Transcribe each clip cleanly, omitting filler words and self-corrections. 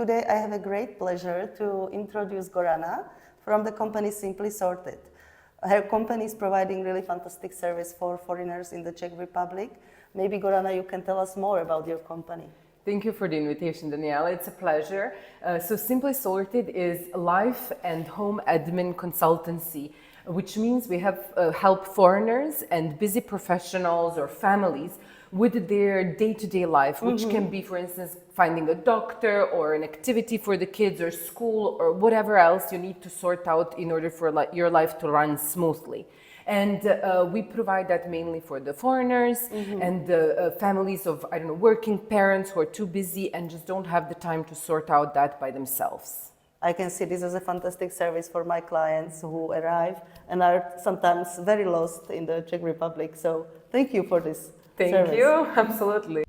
today I have a great pleasure to introduce Gorana from the company Simply Sorted. Her company is providing really fantastic service for foreigners in the Czech Republic. Maybe Gorana, you can tell us more about your company. Thank you for the invitation, Daniela. It's a pleasure. So Simply Sorted is life and home admin consultancy, which means we have help foreigners and busy professionals or families with their day-to-day life, which can be, for instance, finding a doctor or an activity for the kids or school or whatever else you need to sort out in order for your life to run smoothly. And we provide that mainly for the foreigners and the families of, I don't know, working parents who are too busy and just don't have the time to sort out that by themselves. I can see this as a fantastic service for my clients who arrive and are sometimes very lost in the Czech Republic. So thank you for this service. Thank you, absolutely.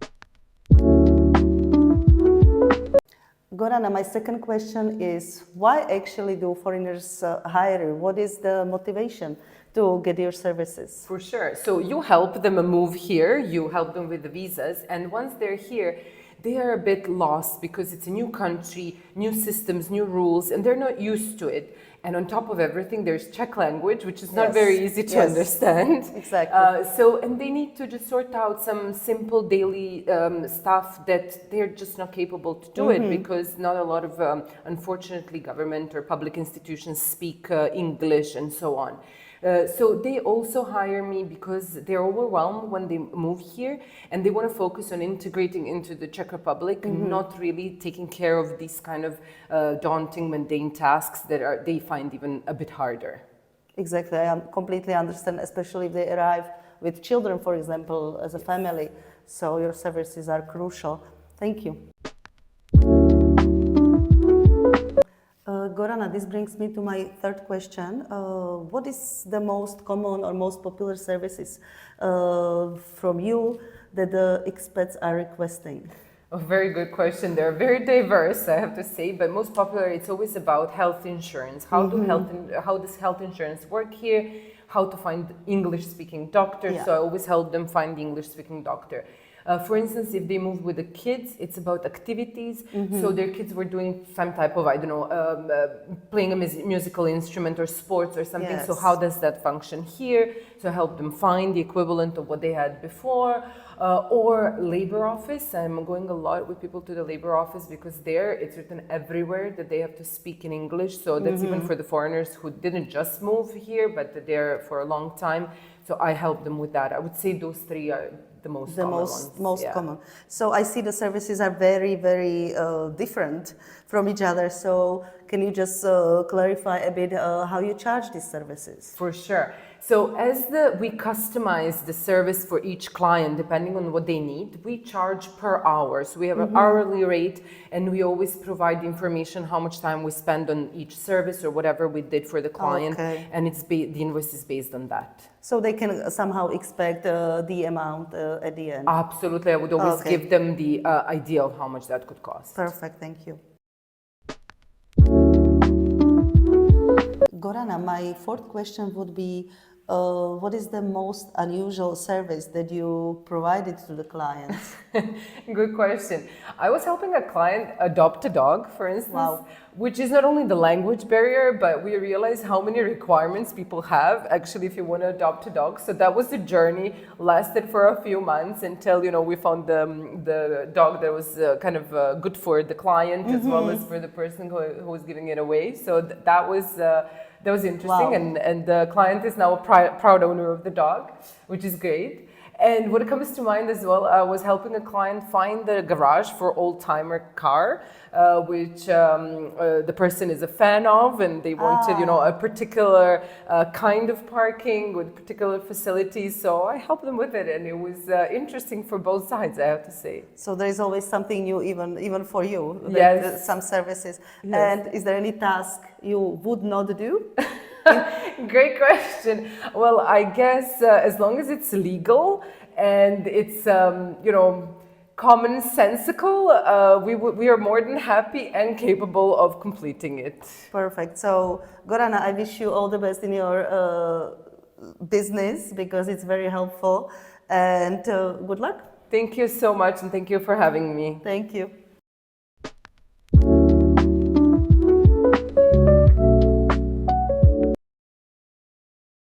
Gorana, my second question is, why actually do foreigners hire you? What is the motivation to get your services? For sure. So you help them move here, you help them with the visas, and once they're here, they are a bit lost because it's a new country, new systems, new rules, and they're not used to it. And on top of everything, there's Czech language, which is not very easy to understand. Exactly. And they need to just sort out some simple daily stuff that they're just not capable to do it because not a lot of, unfortunately, government or public institutions speak English and so on. So they also hire me because they're overwhelmed when they move here and they want to focus on integrating into the Czech Republic and not really taking care of these kind of daunting, mundane tasks that they find even a bit harder. Exactly, I completely understand, especially if they arrive with children, for example, as a family. So your services are crucial. Thank you. Gorana, this brings me to my third question. What is the most common or most popular services from you that the expats are requesting? A very good question. They're very diverse, I have to say, but most popular, it's always about health insurance. How does health insurance work here? How to find English-speaking doctors. So I always help them find the English-speaking doctor. For instance, if they move with the kids, it's about activities. So their kids were doing some type of, I don't know, playing a musical instrument or sports or something. So how does that function here? So help them find the equivalent of what they had before. Or labor office. I'm going a lot with people to the labor office because there it's written everywhere that they have to speak in English. So that's even for the foreigners who didn't just move here, but they're there for a long time. So I help them with that. I would say those three are the most common. So I see the services are very, very different from each other. So can you just clarify a bit how you charge these services? For sure. So as we customize the service for each client, depending on what they need, we charge per hour. So we have an hourly rate and we always provide information how much time we spend on each service or whatever we did for the client. And the invoice is based on that. So they can somehow expect the amount at the end? Absolutely. I would always give them the idea of how much that could cost. Perfect. Thank you. Gorana, my fourth question would be, what is the most unusual service that you provided to the clients? Good question. I was helping a client adopt a dog, for instance, which is not only the language barrier, but we realized how many requirements people have actually if you want to adopt a dog. So that was the journey, lasted for a few months until, you know, we found the dog that was kind of good for the client as well as for the person who was giving it away. So that was interesting, and the client is now a proud owner of the dog, which is great. And what comes to mind as well, I was helping a client find the garage for old-timer car, which the person is a fan of, and they wanted, you know, a particular kind of parking with particular facilities. So I helped them with it, and it was interesting for both sides, I have to say. So there is always something new, even for you. Yes. Some services. Yes. And is there any task you would not do? Great question. Well, I guess as long as it's legal and it's, you know, commonsensical, we are more than happy and capable of completing it. Perfect. So, Gorana, I wish you all the best in your business because it's very helpful, and good luck. Thank you so much, and thank you for having me. Thank you.